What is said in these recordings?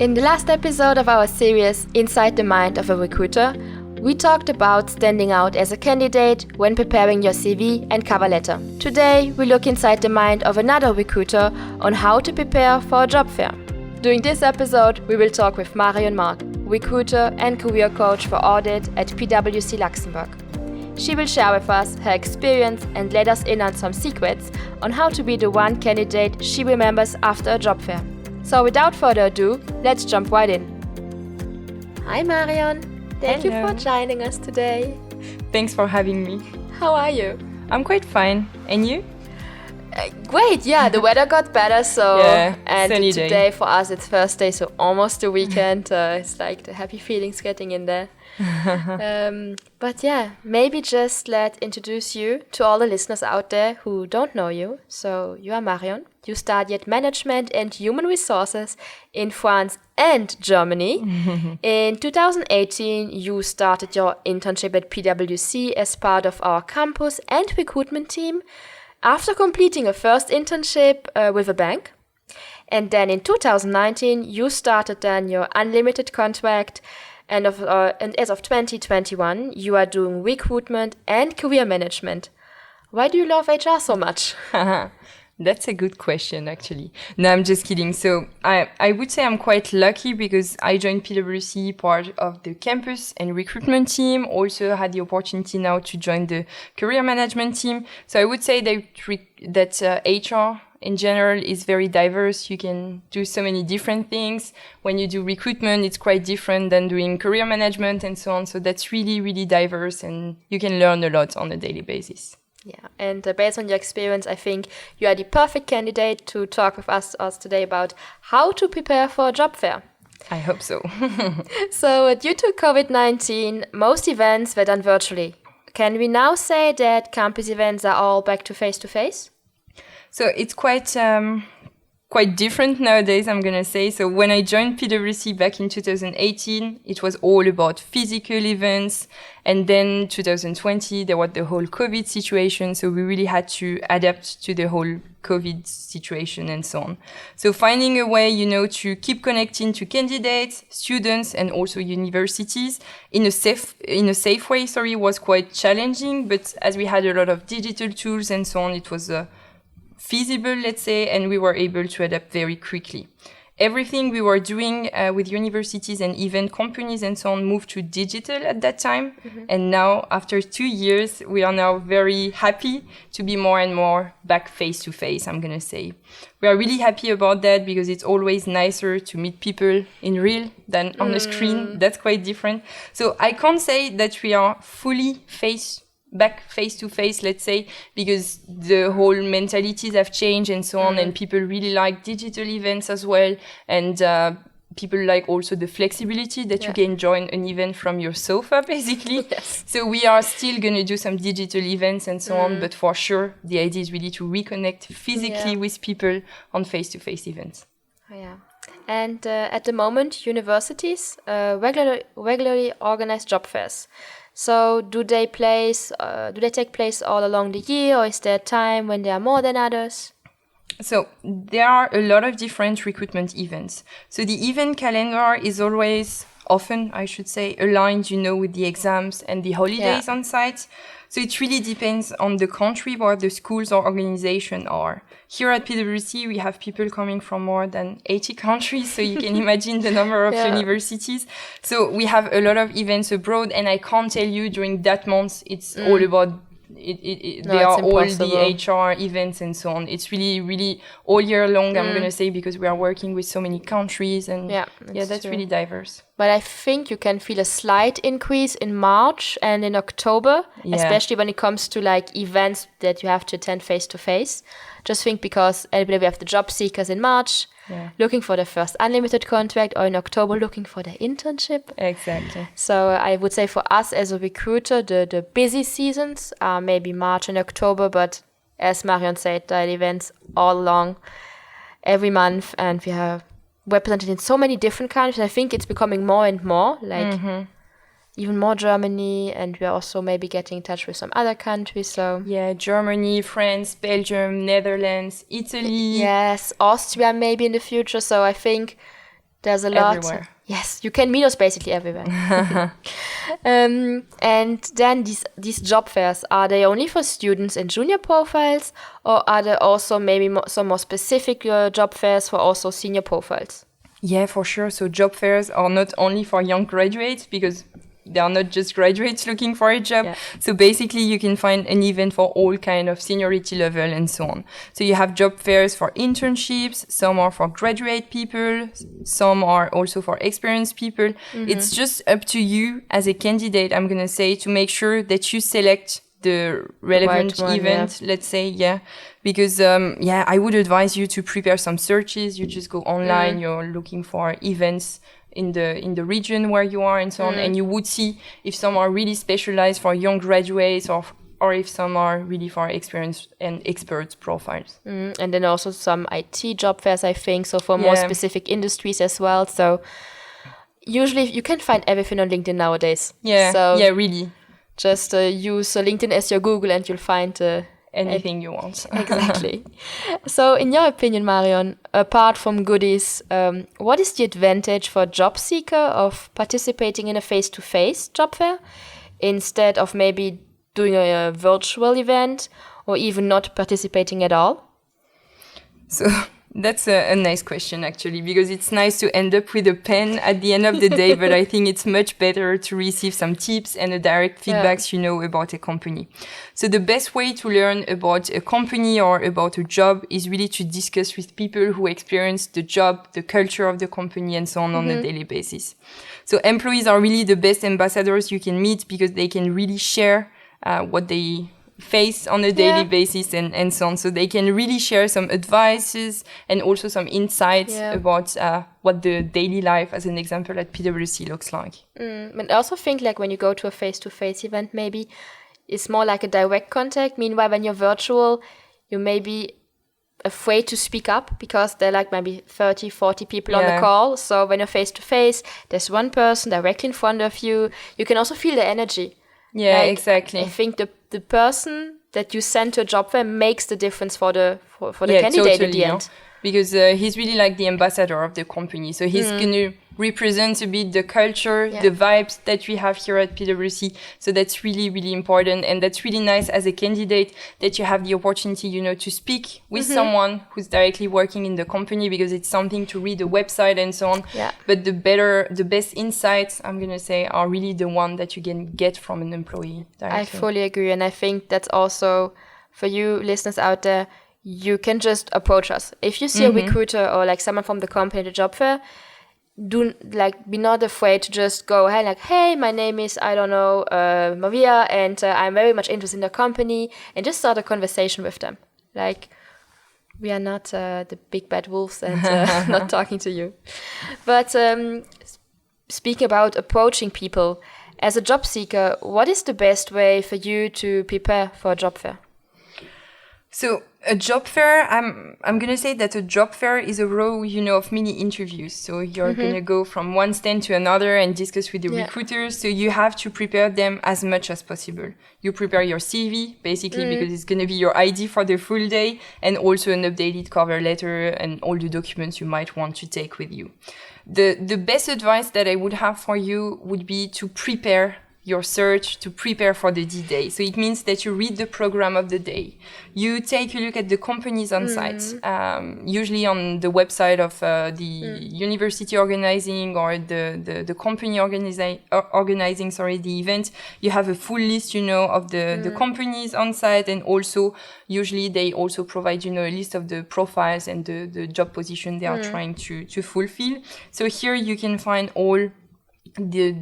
In the last episode of our series Inside the Mind of a Recruiter, we talked about standing out as a candidate when preparing your CV and cover letter. Today, we look inside the mind of another recruiter on how to prepare for a job fair. During this episode, we will talk with Marion Marck, recruiter and career coach for Audit at PwC Luxembourg. She will share with us her experience and let us in on some secrets on how to be the one candidate she remembers after a job fair. So without further ado, let's jump right in. Hi Marion, thank you for joining us today. Thanks for having me. How are you? I'm quite fine. And you? Great, yeah, the weather got better, so and sunny today day. For us it's Thursday, so almost the weekend. It's like the happy feelings getting in there. But yeah, maybe just introduce you to all the listeners out there who don't know you. So you are Marion. You studied management and human resources in France and Germany. In 2018, you started your internship at PwC as part of our campus and recruitment team after completing a first internship with a bank. And then in 2019, you started then your unlimited contract. And as of 2021, you are doing recruitment and career management. Why do you love HR so much? That's a good question, actually. No, I'm just kidding. So I would say I'm quite lucky because I joined PwC part of the campus and recruitment team. Also had the opportunity now to join the career management team. So I would say that HR in general is very diverse. You can do so many different things. When you do recruitment, it's quite different than doing career management and so on. So that's really, really diverse and you can learn a lot on a daily basis. Yeah, and based on your experience, I think you are the perfect candidate to talk with us today about how to prepare for a job fair. I hope so. So due to COVID-19, most events were done virtually. Can we now say that campus events are all back to face-to-face? So it's quite different nowadays, I'm going to say. So when I joined PwC back in 2018, it was all about physical events. And then 2020, there was the whole COVID situation. So we really had to adapt to the whole COVID situation and so on. So finding a way, to keep connecting to candidates, students, and also universities in a safe way, was quite challenging. But as we had a lot of digital tools and so on, it was feasible, let's say, and we were able to adapt very quickly. Everything we were doing with universities and event companies and so on moved to digital at that time. Mm-hmm. And now, after 2 years, we are now very happy to be more and more back face-to-face, I'm going to say. We are really happy about that because it's always nicer to meet people in real than on a screen. That's quite different. So I can't say that we are fully back face-to-face, let's say, because the whole mentalities have changed and so on, and people really like digital events as well, and people like also the flexibility that you can join an event from your sofa, basically. Yes. So we are still going to do some digital events and so on, but for sure, the idea is really to reconnect physically with people on face-to-face events. Oh, yeah. And at the moment, universities regularly organize job fairs. So do they take place all along the year, or is there a time when there are more than others? So there are a lot of different recruitment events. So the event calendar is always often, I should say, aligned, with the exams and the holidays on site. So it really depends on the country where the schools or organizations are. Here at PwC, we have people coming from more than 80 countries, so you can imagine the number of universities. So we have a lot of events abroad, and I can't tell you during that month, it's all about they are all the HR events and so on. It's really, really all year long, I'm going to say, because we are working with so many countries and that's really diverse. But I think you can feel a slight increase in March and in October, especially when it comes to events that you have to attend face to face. Just think because we have the job seekers in March looking for their first unlimited contract, or in October looking for their internship. Exactly. So I would say for us as a recruiter, the busy seasons are maybe March and October, but as Marion said, there are events all along every month, and we are represented in so many different countries. I think it's becoming more and more even more Germany, and we are also maybe getting in touch with some other countries. So yeah, Germany, France, Belgium, Netherlands, Italy. Yes, Austria maybe in the future. So I think There's a lot. Everywhere. Yes, you can meet us basically everywhere. And then these job fairs, are they only for students and junior profiles, or are there also maybe some more specific job fairs for also senior profiles? Yeah, for sure. So job fairs are not only for young graduates, because they are not just graduates looking for a job. Yeah. So basically you can find an event for all kind of seniority level and so on. So you have job fairs for internships, some are for graduate people, some are also for experienced people. Mm-hmm. It's just up to you as a candidate, I'm going to say, to make sure that you select the relevant event, let's say, because I would advise you to prepare some searches. You just go online, you're looking for events in the region where you are and so on, and you would see if some are really specialized for young graduates or if some are really for experienced and expert profiles. And then also some IT job fairs, I think, so for more specific industries as well. So usually you can find everything on LinkedIn nowadays. Really. Just use LinkedIn as your Google and you'll find anything you want. Exactly. So in your opinion, Marion, apart from goodies, what is the advantage for a job seeker of participating in a face-to-face job fair instead of maybe doing a virtual event or even not participating at all? So that's a nice question, actually, because it's nice to end up with a pen at the end of the day, but I think it's much better to receive some tips and a direct feedbacks, about a company. So the best way to learn about a company or about a job is really to discuss with people who experience the job, the culture of the company, and so on a daily basis. So employees are really the best ambassadors you can meet because they can really share what they face on a daily basis and so on. So they can really share some advices and also some insights about what the daily life, as an example, at PwC looks like. But I also think like when you go to a face-to-face event, maybe it's more like a direct contact. Meanwhile, when you're virtual, you may be afraid to speak up because there are like maybe 30, 40 people on the call. So when you're face-to-face, there's one person directly in front of you. You can also feel the energy. Yeah, exactly. I think the person that you send to a job fair makes the difference for the candidate totally, at the end. Because he's really like the ambassador of the company. So he's going to represent a bit the culture, the vibes that we have here at PwC. So that's really, really important. And that's really nice as a candidate that you have the opportunity, to speak with someone who's directly working in the company, because it's something to read the website and so on. Yeah. But the best insights, I'm going to say, are really the one that you can get from an employee directly. I fully agree. And I think that's also for you listeners out there, you can just approach us. If you see a recruiter or like someone from the company at the job fair, be not afraid to just go ahead like, hey, my name is, Maria, and I'm very much interested in the company, and just start a conversation with them. Like, we are not the big bad wolves and not talking to you. But speaking about approaching people, as a job seeker, what is the best way for you to prepare for a job fair? So a job fair, I'm going to say that a job fair is a row, of mini interviews. So you're going to go from one stand to another and discuss with the recruiters. So you have to prepare them as much as possible. You prepare your CV, basically, because it's going to be your ID for the full day, and also an updated cover letter and all the documents you might want to take with you. The best advice that I would have for you would be to prepare your search, to prepare for the D-Day. So it means that you read the program of the day. You take a look at the companies on site, usually on the website of the university organizing or the company organizing the event. You have a full list, of the companies on site, and also usually they also provide, a list of the profiles and the job position they are trying to fulfill. So here you can find all the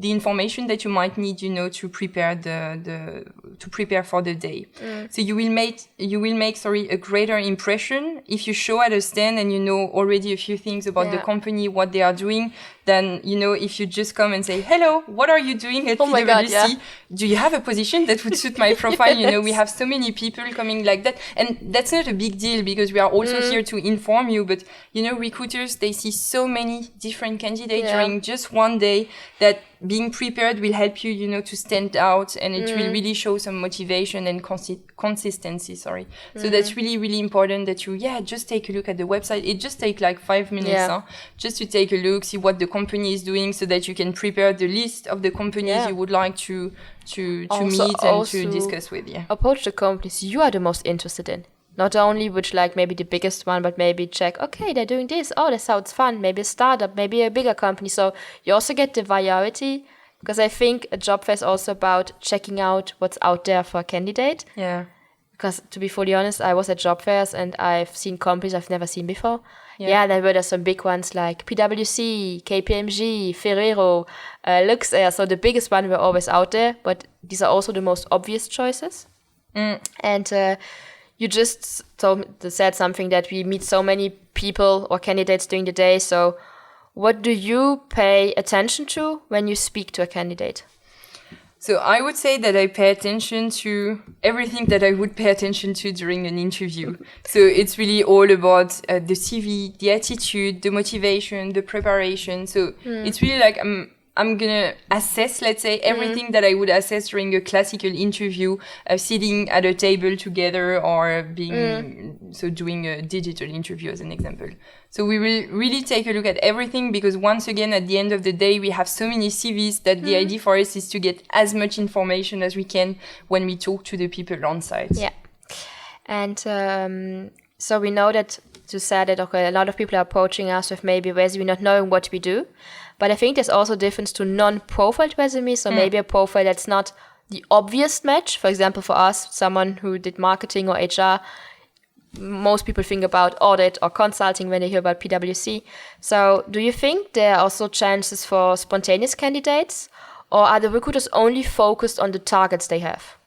information that you might need, to prepare to prepare for the day. So you will make a greater impression if you show at a stand and you know already a few things about the company, what they are doing, than, if you just come and say, hello, what are you doing at PwC? God, do you have a position that would suit my profile? Yes. We have so many people coming like that. And that's not a big deal because we are also here to inform you. But, recruiters, they see so many different candidates during just one day. way that being prepared will help you, you know, to stand out, and it will really show some motivation and consistency, So that's really, really important that you, just take a look at the website. It just takes like 5 minutes, just to take a look, see what the company is doing so that you can prepare the list of the companies you would like to meet and to discuss with. Approach the companies you are the most interested in. Not only which like maybe the biggest one, but maybe check, okay, they're doing this. Oh, that sounds fun. Maybe a startup, maybe a bigger company. So you also get the variety, because I think a job fair is also about checking out what's out there for a candidate. Yeah. Because to be fully honest, I was at job fairs and I've seen companies I've never seen before. Yeah, there were some big ones like PwC, KPMG, Ferrero, Luxembourg. So the biggest ones were always out there, but these are also the most obvious choices. And you just said something that we meet so many people or candidates during the day. So what do you pay attention to when you speak to a candidate? So I would say that I pay attention to everything that I would pay attention to during an interview. So it's really all about the CV, the attitude, the motivation, the preparation. So it's really like I'm gonna assess, let's say, everything that I would assess during a classical interview, sitting at a table together or doing a digital interview as an example. So we will really take a look at everything, because once again, at the end of the day, we have so many CVs that the idea for us is to get as much information as we can when we talk to the people on site. Yeah. And so we know that to say that, okay, a lot of people are approaching us with maybe resume not knowing what we do. But I think there's also a difference to non-profiled resumes. So maybe a profile that's not the obvious match. For example, for us, someone who did marketing or HR, most people think about audit or consulting when they hear about PwC. So do you think there are also chances for spontaneous candidates, or are the recruiters only focused on the targets they have?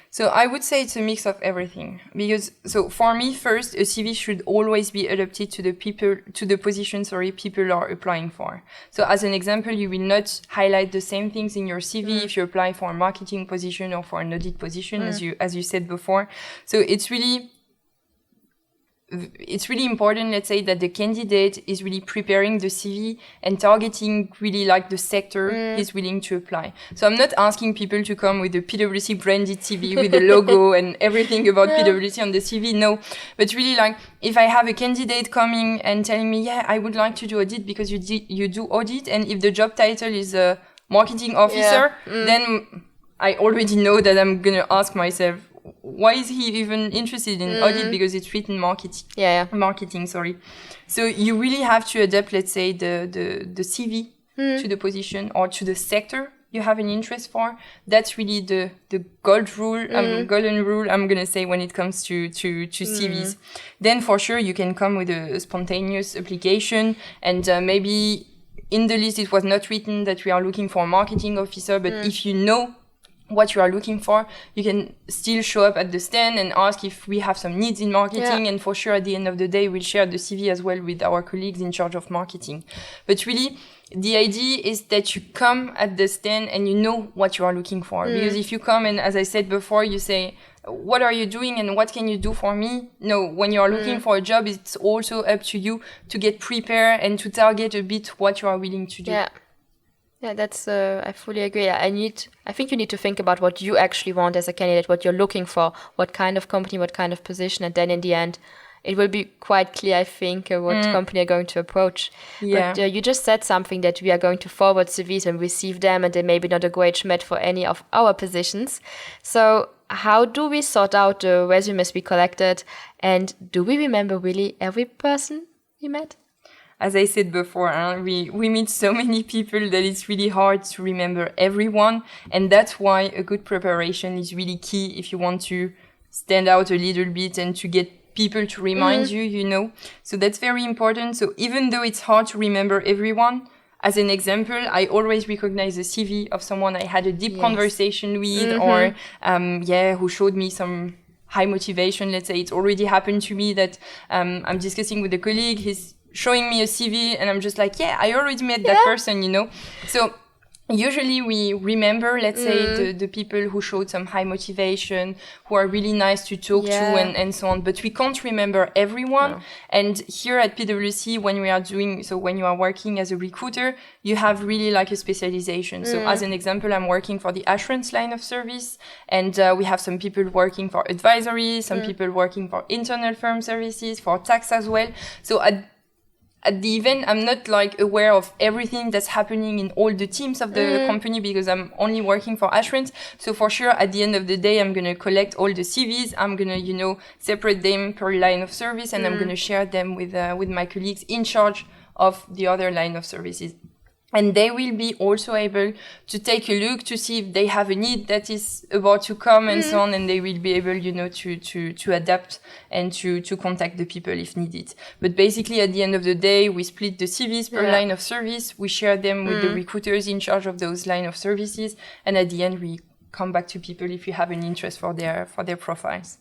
So I would say it's a mix of everything, because so for me, first, a CV should always be adapted to the position people are applying for. So as an example, you will not highlight the same things in your CV if you apply for a marketing position or for an audit position, as you said before. So it's really important, let's say, that the candidate is really preparing the CV and targeting really like the sector he's willing to apply. So I'm not asking people to come with a PwC branded CV with the logo and everything about PwC on the CV. No, but really like if I have a candidate coming and telling me, I would like to do audit because you do audit, and if the job title is a marketing officer, then I already know that I'm going to ask myself, why is he even interested in audit? Because it's written marketing, sorry. So you really have to adapt, let's say, the CV to the position or to the sector you have an interest for. That's really the golden rule, I'm going to say, when it comes to CVs. Then for sure you can come with a spontaneous application, and maybe in the list it was not written that we are looking for a marketing officer, but if you know what you are looking for, you can still show up at the stand and ask if we have some needs in marketing. And for sure, at the end of the day, we'll share the CV as well with our colleagues in charge of marketing. But really, the idea is that you come at the stand and you know what you are looking for. Because if you come and, as I said before, you say, what are you doing and what can you do for me? No, when you are looking for a job, it's also up to you to get prepared and to target a bit what you are willing to do. Yeah, that's, I fully agree. I think you need to think about what you actually want as a candidate, what you're looking for, what kind of company, what kind of position, and then in the end, it will be quite clear, I think, what company you're going to approach. Yeah. But you just said something that we are going to forward CVs and receive them, and they may be not a great match for any of our positions. So how do we sort out the resumes we collected, and do we remember really every person we met? As I said before, we meet so many people that it's really hard to remember everyone. And that's why a good preparation is really key if you want to stand out a little bit and to get people to remind you, you know. So that's very important. So even though it's hard to remember everyone, as an example, I always recognize the CV of someone I had a deep conversation with or, who showed me some high motivation. Let's say it's already happened to me that I'm discussing with a colleague, he's showing me a CV and I'm just like, I already met that person, you know. So Usually we remember, let's say, the people who showed some high motivation, who are really nice to talk to and so on, but we can't remember everyone. No. And here at PwC, when you are working as a recruiter, you have really like a specialization. So as an example, I'm working for the assurance line of service, and we have some people working for advisory, some people working for internal firm services, for tax as well. So at the event, I'm not like aware of everything that's happening in all the teams of the company because I'm only working for assurance. So for sure, at the end of the day, I'm going to collect all the CVs. I'm going to, separate them per line of service, and I'm going to share them with my colleagues in charge of the other line of services. And they will be also able to take a look to see if they have a need that is about to come and so on. And they will be able, to adapt and to contact the people if needed. But basically, at the end of the day, we split the CVs per line of service. We share them with the recruiters in charge of those line of services. And at the end, we come back to people if you have an interest for their profiles.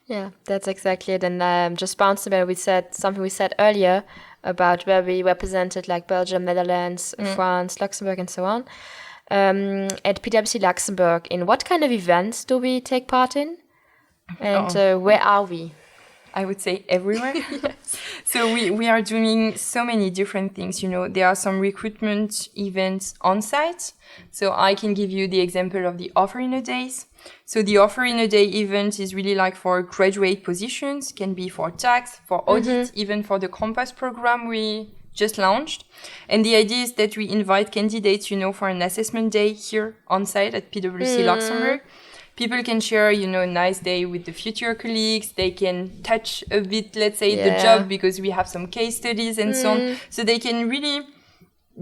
Yeah, that's exactly it. And just bouncing back, we said earlier about where we represented like Belgium, Netherlands, France, Luxembourg, and so on. At PwC Luxembourg, in what kind of events do we take part in? And where are we? I would say everywhere. Yes. So we are doing so many different things. There are some recruitment events on site. So I can give you the example of the Offer in a Days. So the Offer in a Day event is really like for graduate positions, can be for tax, for audit, even for the Compass program we just launched. And the idea is that we invite candidates, for an assessment day here on site at PwC Luxembourg. People can share, a nice day with the future colleagues. They can touch a bit, let's say, the job because we have some case studies and so on. So they can really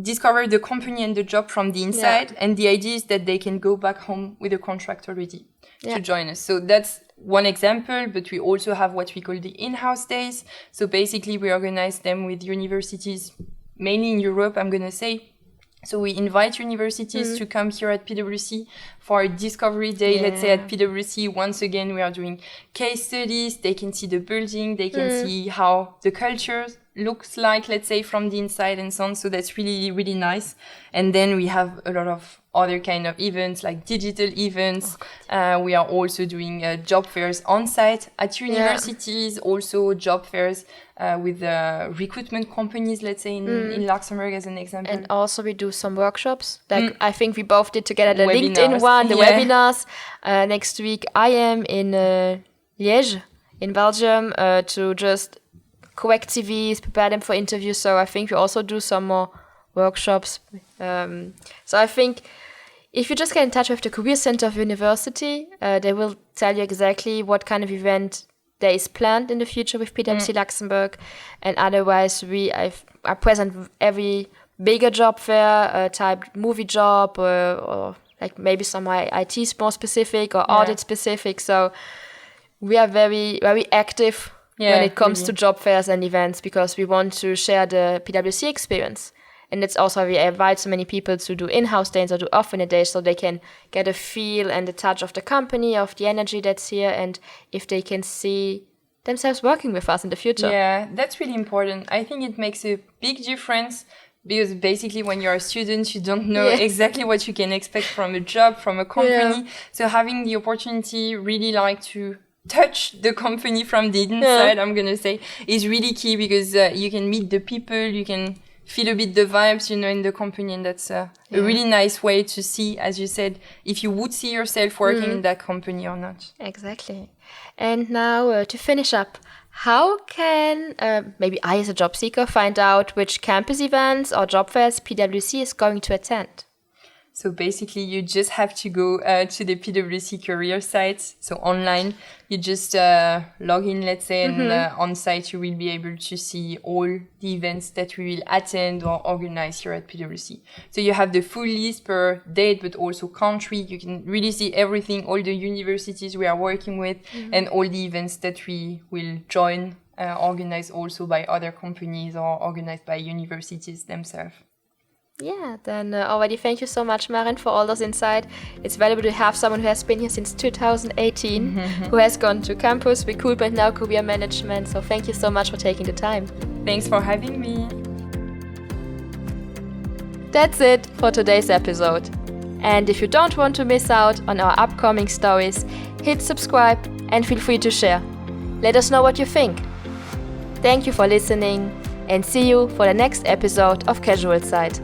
discover the company and the job from the inside. And the idea is that they can go back home with a contract already to join us. So that's one example, but we also have what we call the in-house days. So basically we organize them with universities, mainly in Europe, I'm going to say. So we invite universities to come here at PwC for a discovery day. Let's say at PwC, once again, we are doing case studies. They can see the building. They can see how the culture looks like, let's say, from the inside and so on. So that's really, really nice. And then we have a lot of other kind of events, like digital events. We are also doing job fairs on site at universities, also job fairs with recruitment companies, let's say, in Luxembourg as an example. And also we do some workshops. Like I think we both did together the LinkedIn one, the webinars. Next week I am in Liège, in Belgium, to just correct CVs, prepare them for interviews. So I think we also do some more workshops. So I think if you just get in touch with the Career Center of University, they will tell you exactly what kind of event there is planned in the future with PwC Luxembourg. And otherwise, we are present every bigger job fair, type movie job, or like maybe some IT more specific or audit specific. So we are very, very active when it comes to job fairs and events, because we want to share the PwC experience. And it's also we invite so many people to do in-house days or do Offer in a Day, so they can get a feel and the touch of the company, of the energy that's here, and if they can see themselves working with us in the future. Yeah, that's really important. I think it makes a big difference, because basically when you're a student, you don't know exactly what you can expect from a job, from a company. Yeah. So having the opportunity really like to touch the company from the inside, I'm going to say, is really key, because you can meet the people, you can feel a bit the vibes, in the company. And that's a really nice way to see, as you said, if you would see yourself working in that company or not. Exactly. And now to finish up, how can maybe I as a job seeker find out which campus events or job fairs PwC is going to attend? So basically, you just have to go to the PwC career site. So online, you just log in, let's say, and on site, you will be able to see all the events that we will attend or organize here at PwC. So you have the full list per date, but also country. You can really see everything, all the universities we are working with, and all the events that we will join, organized also by other companies or organized by universities themselves. Yeah, then already thank you so much, Marion, for all those insights. It's valuable to have someone who has been here since 2018, who has gone to campus, recruitment, now career management. So thank you so much for taking the time. Thanks for having me. That's it for today's episode. And if you don't want to miss out on our upcoming stories, hit subscribe and feel free to share. Let us know what you think. Thank you for listening and see you for the next episode of Casual Side.